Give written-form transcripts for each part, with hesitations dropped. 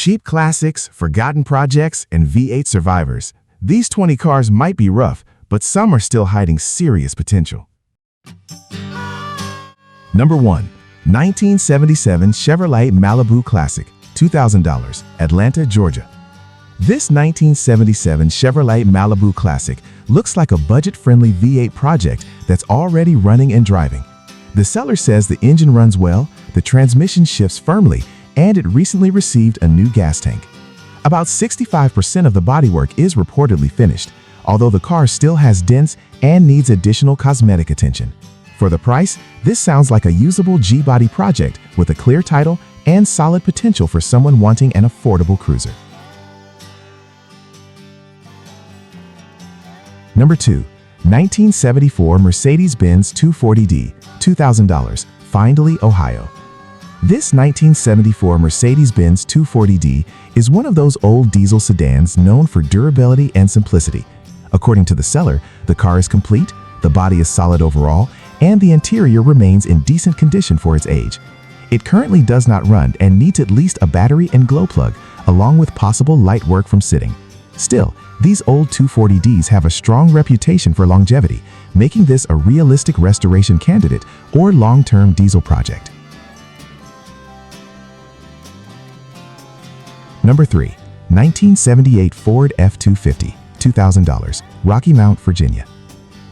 Cheap classics, forgotten projects, and V8 survivors. These 20 cars might be rough, but some are still hiding serious potential. Number 1. 1977 Chevrolet Malibu Classic, $2,000, Atlanta, Georgia. This 1977 Chevrolet Malibu Classic looks like a budget-friendly V8 project that's already running and driving. The seller says the engine runs well, the transmission shifts firmly, and it recently received a new gas tank. About 65% of the bodywork is reportedly finished, although the car still has dents and needs additional cosmetic attention. For the price, this sounds like a usable G-body project with a clear title and solid potential for someone wanting an affordable cruiser. Number 2. 1974 Mercedes-Benz 240d, $2,000, Findlay, Ohio. This 1974 Mercedes-Benz 240d is one of those old diesel sedans known for durability and simplicity. According to the seller, the car is complete, the body is solid overall, and the interior remains in decent condition for its age. It currently does not run and needs at least a battery and glow plug, along with possible light work from sitting. Still, these old 240ds have a strong reputation for longevity, making this a realistic restoration candidate or long-term diesel project. Number 3. 1978 Ford F-250, $2,000, Rocky Mount, Virginia.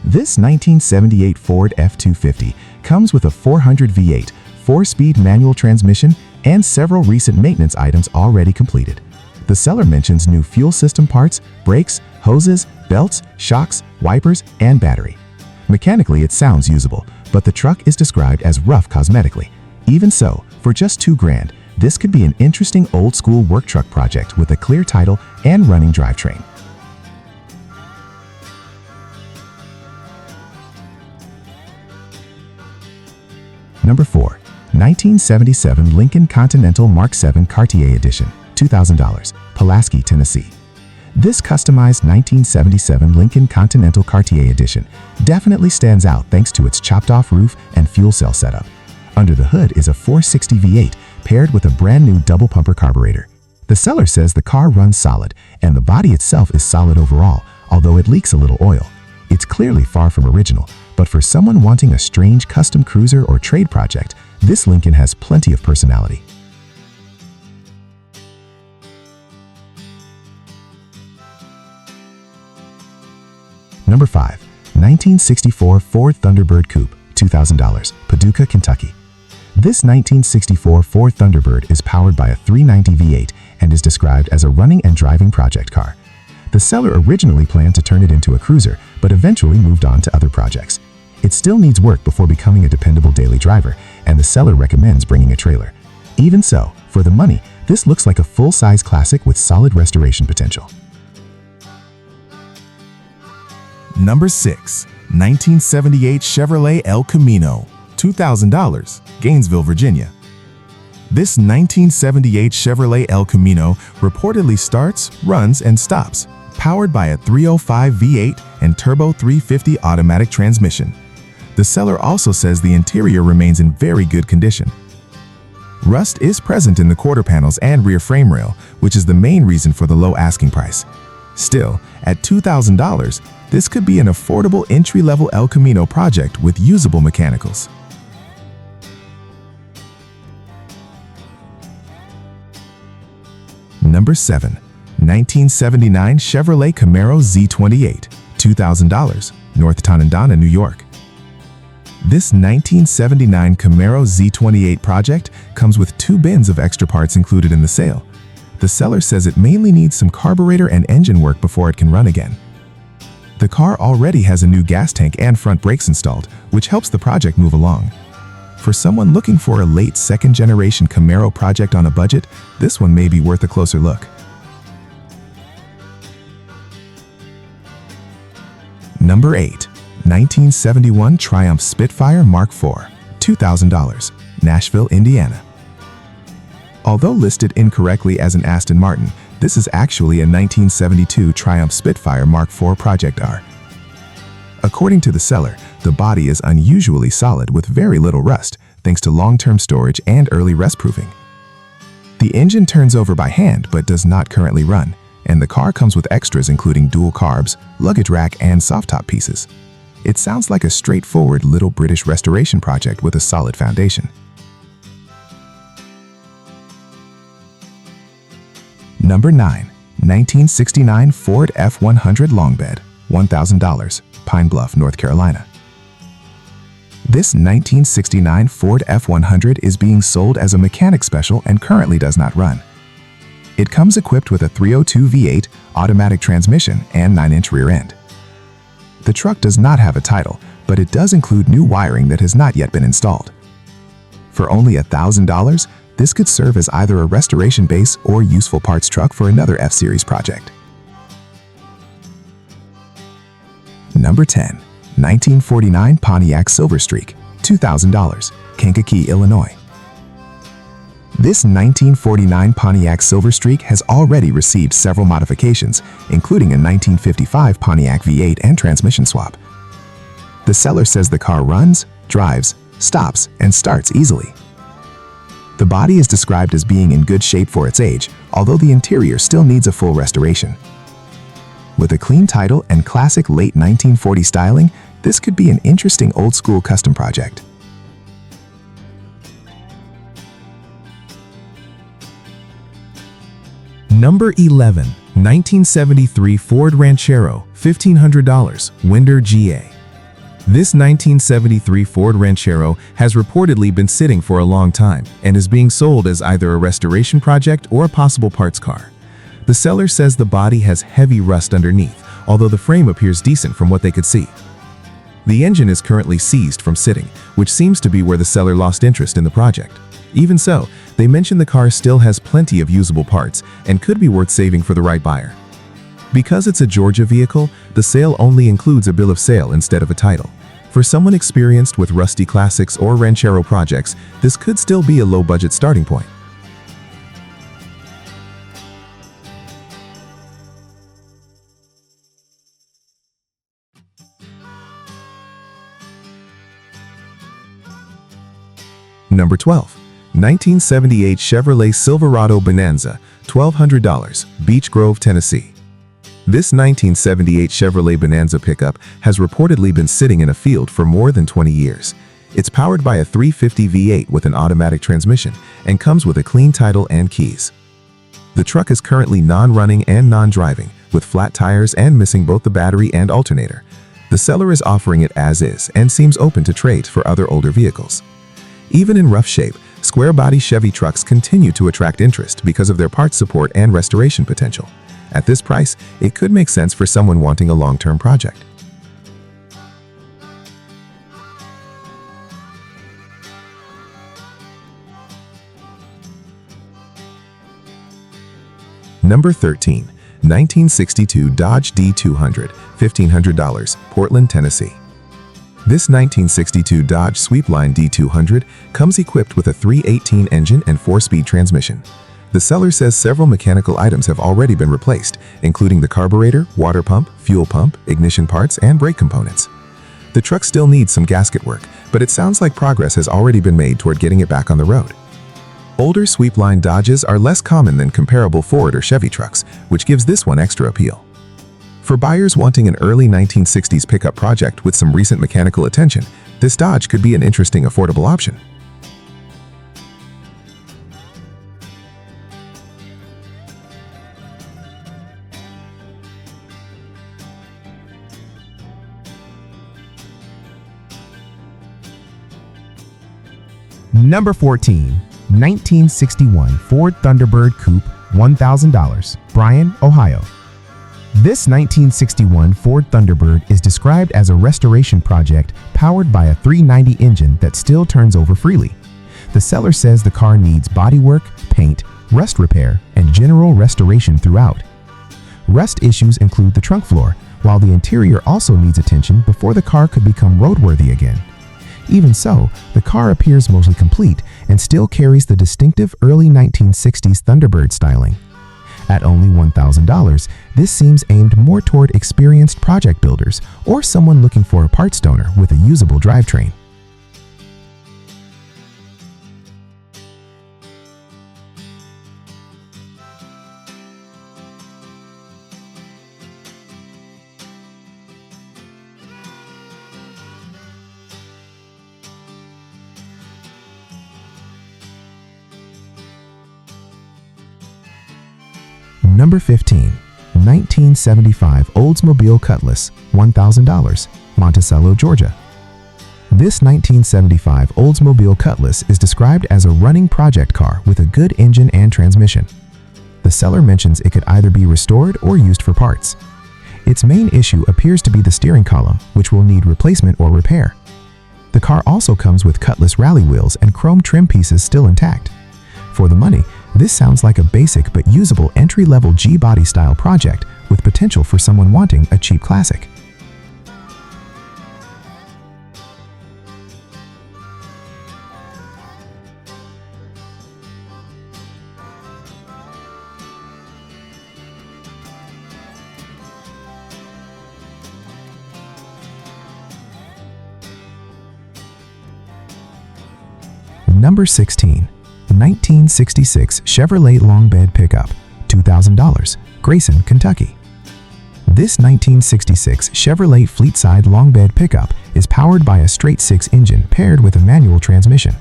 This 1978 Ford F-250 comes with a 400 V8, 4-speed manual transmission, and several recent maintenance items already completed. The seller mentions new fuel system parts, brakes, hoses, belts, shocks, wipers, and battery. Mechanically, it sounds usable, but the truck is described as rough cosmetically. Even so, for just $2,000, this could be an interesting old-school work truck project with a clear title and running drivetrain. Number 4. 1977 Lincoln Continental Mark VII Cartier Edition, $2,000, Pulaski, Tennessee. This customized 1977 Lincoln Continental Cartier Edition definitely stands out thanks to its chopped-off roof and fuel cell setup. Under the hood is a 460 V8 paired with a brand new double-pumper carburetor. The seller says the car runs solid, and the body itself is solid overall, although it leaks a little oil. It's clearly far from original, but for someone wanting a strange custom cruiser or trade project, this Lincoln has plenty of personality. Number 5. 1964 Ford Thunderbird Coupe, $2,000, Paducah, Kentucky. This 1964 Ford Thunderbird is powered by a 390 V8 and is described as a running and driving project car. The seller originally planned to turn it into a cruiser, but eventually moved on to other projects. It still needs work before becoming a dependable daily driver, and the seller recommends bringing a trailer. Even so, for the money, this looks like a full-size classic with solid restoration potential. Number 6. 1978 Chevrolet El Camino, $2,000, Gainesville, Virginia. This 1978 Chevrolet El Camino reportedly starts, runs, and stops, powered by a 305 V8 and turbo 350 automatic transmission. The seller also says the interior remains in very good condition. Rust is present in the quarter panels and rear frame rail, which is the main reason for the low asking price. Still, at $2,000, this could be an affordable entry-level El Camino project with usable mechanicals. Number 7. 1979 Chevrolet Camaro Z28, $2,000, North Tonawanda, New York. This 1979 Camaro Z28 project comes with 2 bins of extra parts included in the sale. The seller says it mainly needs some carburetor and engine work before it can run again. The car already has a new gas tank and front brakes installed, which helps the project move along. For someone looking for a late second-generation Camaro project on a budget, this one may be worth a closer look. Number 8. 1971 Triumph Spitfire Mark IV, $2,000, Nashville, Indiana. Although listed incorrectly as an Aston Martin, this is actually a 1972 Triumph Spitfire Mark IV Project R. According to the seller, the body is unusually solid with very little rust, thanks to long-term storage and early rust proofing. The engine turns over by hand but does not currently run, and the car comes with extras including dual carbs, luggage rack, and soft top pieces. It sounds like a straightforward little British restoration project with a solid foundation. Number 9. 1969 Ford F100 Long Bed, $1,000, Pine Bluff, North Carolina. This 1969 Ford F100 is being sold as a mechanic special and currently does not run. It comes equipped with a 302 V8 automatic transmission and 9-inch rear end. The truck does not have a title, but it does include new wiring that has not yet been installed. For only $1,000, this could serve as either a restoration base or useful parts truck for another F-Series project. Number 10. 1949 Pontiac Silverstreak, $2,000, Kankakee, Illinois. This 1949 Pontiac Silverstreak has already received several modifications, including a 1955 Pontiac V8 and transmission swap. The seller says the car runs, drives, stops, and starts easily. The body is described as being in good shape for its age, although the interior still needs a full restoration. With a clean title and classic late 1940s styling, this could be an interesting old-school custom project. Number 11. 1973 Ford Ranchero, $1,500, Winder GA. This 1973 Ford Ranchero has reportedly been sitting for a long time and is being sold as either a restoration project or a possible parts car. The seller says the body has heavy rust underneath, although the frame appears decent from what they could see. The engine is currently seized from sitting, which seems to be where the seller lost interest in the project. Even so, they mention the car still has plenty of usable parts and could be worth saving for the right buyer. Because it's a Georgia vehicle, the sale only includes a bill of sale instead of a title. For someone experienced with rusty classics or Ranchero projects, this could still be a low-budget starting point. Number 12. 1978 Chevrolet Silverado Bonanza, $1,200, Beech Grove, Tennessee. This 1978 Chevrolet Bonanza pickup has reportedly been sitting in a field for more than 20 years. It's powered by a 350 V8 with an automatic transmission and comes with a clean title and keys. The truck is currently non-running and non-driving, with flat tires and missing both the battery and alternator. The seller is offering it as is and seems open to trades for other older vehicles. Even in rough shape, square-body Chevy trucks continue to attract interest because of their parts support and restoration potential. At this price, it could make sense for someone wanting a long-term project. Number 13. 1962 Dodge D200, $1,500, Portland, Tennessee. This 1962 Dodge Sweepline D200 comes equipped with a 318 engine and 4-speed transmission. The seller says several mechanical items have already been replaced, including the carburetor, water pump, fuel pump, ignition parts, and brake components. The truck still needs some gasket work, but it sounds like progress has already been made toward getting it back on the road. Older Sweepline Dodges are less common than comparable Ford or Chevy trucks, which gives this one extra appeal. For buyers wanting an early 1960s pickup project with some recent mechanical attention, this Dodge could be an interesting affordable option. Number 14. 1961 Ford Thunderbird Coupe, $1,000, Bryan, Ohio. This 1961 Ford Thunderbird is described as a restoration project powered by a 390 engine that still turns over freely. The seller says the car needs bodywork, paint, rust repair, and general restoration throughout. Rust issues include the trunk floor, while the interior also needs attention before the car could become roadworthy again. Even so, the car appears mostly complete and still carries the distinctive early 1960s Thunderbird styling. At only $1,000, this seems aimed more toward experienced project builders or someone looking for a parts donor with a usable drivetrain. Number 15. 1975 Oldsmobile Cutlass, $1,000, Monticello, Georgia. This 1975 Oldsmobile Cutlass is described as a running project car with a good engine and transmission. The seller mentions it could either be restored or used for parts. Its main issue appears to be the steering column, which will need replacement or repair. The car also comes with Cutlass rally wheels and chrome trim pieces still intact. For the money, this sounds like a basic but usable entry-level G-body style project with potential for someone wanting a cheap classic. Number 16. 1966 Chevrolet Long Bed Pickup, $2,000, Grayson, Kentucky. This 1966 Chevrolet Fleetside Long Bed Pickup is powered by a straight-six engine paired with a manual transmission.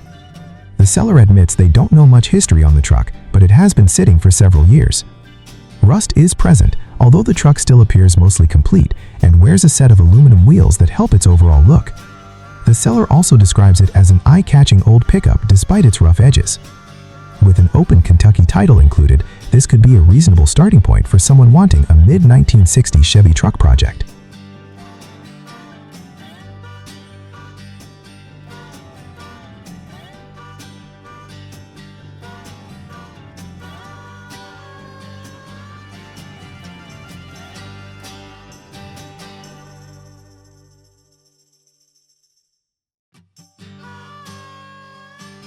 The seller admits they don't know much history on the truck, but it has been sitting for several years. Rust is present, although the truck still appears mostly complete and wears a set of aluminum wheels that help its overall look. The seller also describes it as an eye-catching old pickup despite its rough edges. With an open Kentucky title included, this could be a reasonable starting point for someone wanting a mid-1960s Chevy truck project.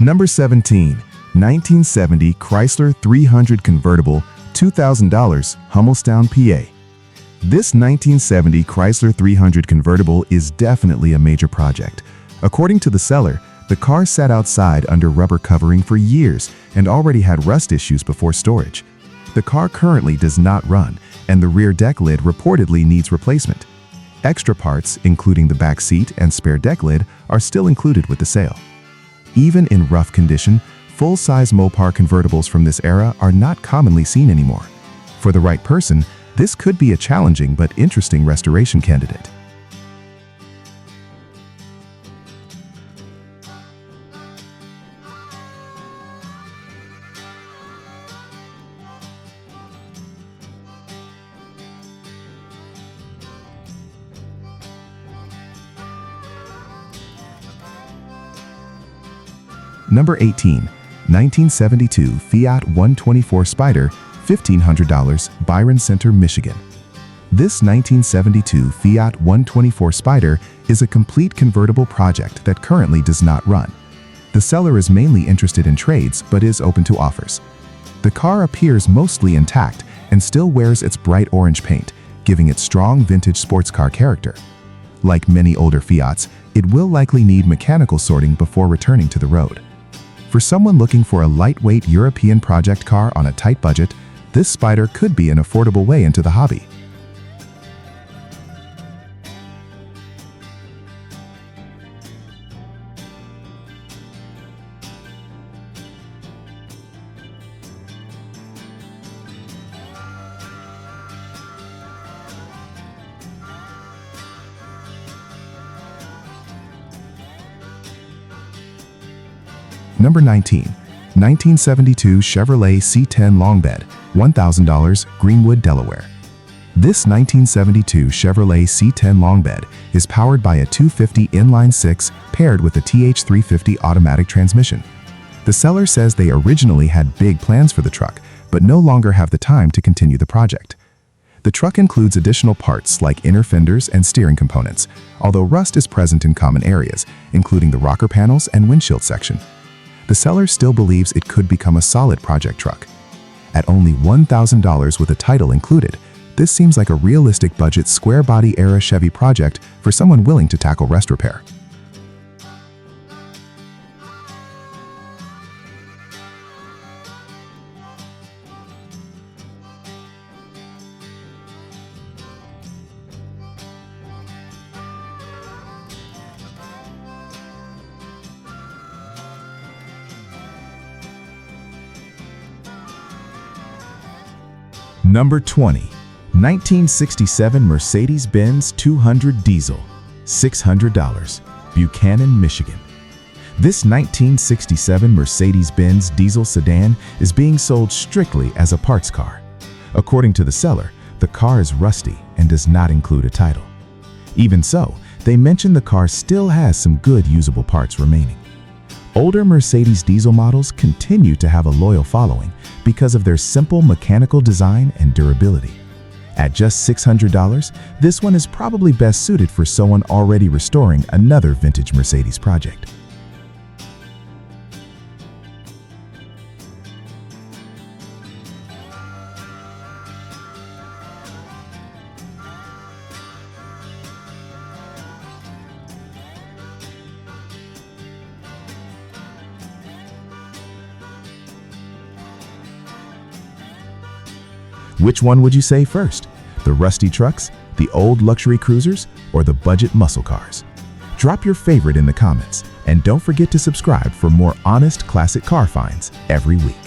Number 17. 1970 Chrysler 300 convertible, $2,000, Hummelstown, PA. This 1970 Chrysler 300 convertible is definitely a major project. According to the seller, the car sat outside under rubber covering for years and already had rust issues before storage. The car currently does not run, and the rear deck lid reportedly needs replacement. Extra parts, including the back seat and spare deck lid, are still included with the sale. Even in rough condition, full-size Mopar convertibles from this era are not commonly seen anymore. For the right person, this could be a challenging but interesting restoration candidate. Number 18. 1972 Fiat 124 Spider, $1,500, Byron Center, Michigan. This 1972 Fiat 124 Spider is a complete convertible project that currently does not run. The seller is mainly interested in trades but is open to offers. The car appears mostly intact and still wears its bright orange paint, giving it strong vintage sports car character. Like many older Fiats, it will likely need mechanical sorting before returning to the road. For someone looking for a lightweight European project car on a tight budget, this Spider could be an affordable way into the hobby. Number 19. 1972 Chevrolet C10 Long Bed, $1,000, Greenwood, Delaware. This 1972 Chevrolet C10 Long Bed is powered by a 250 inline-six paired with a TH350 automatic transmission. The seller says they originally had big plans for the truck, but no longer have the time to continue the project. The truck includes additional parts like inner fenders and steering components, although rust is present in common areas, including the rocker panels and windshield section. The seller still believes it could become a solid project truck. At only $1,000 with a title included, this seems like a realistic budget square-body era Chevy project for someone willing to tackle rust repair. Number 20. 1967 Mercedes-Benz 200 Diesel, $600, Buchanan, Michigan. This 1967 Mercedes-Benz diesel sedan is being sold strictly as a parts car. According to the seller, the car is rusty and does not include a title. Even so, they mention the car still has some good usable parts remaining. Older Mercedes diesel models continue to have a loyal following because of their simple mechanical design and durability. At just $600, this one is probably best suited for someone already restoring another vintage Mercedes project. Which one would you say first? The rusty trucks, the old luxury cruisers, or the budget muscle cars? Drop your favorite in the comments, and don't forget to subscribe for more honest classic car finds every week.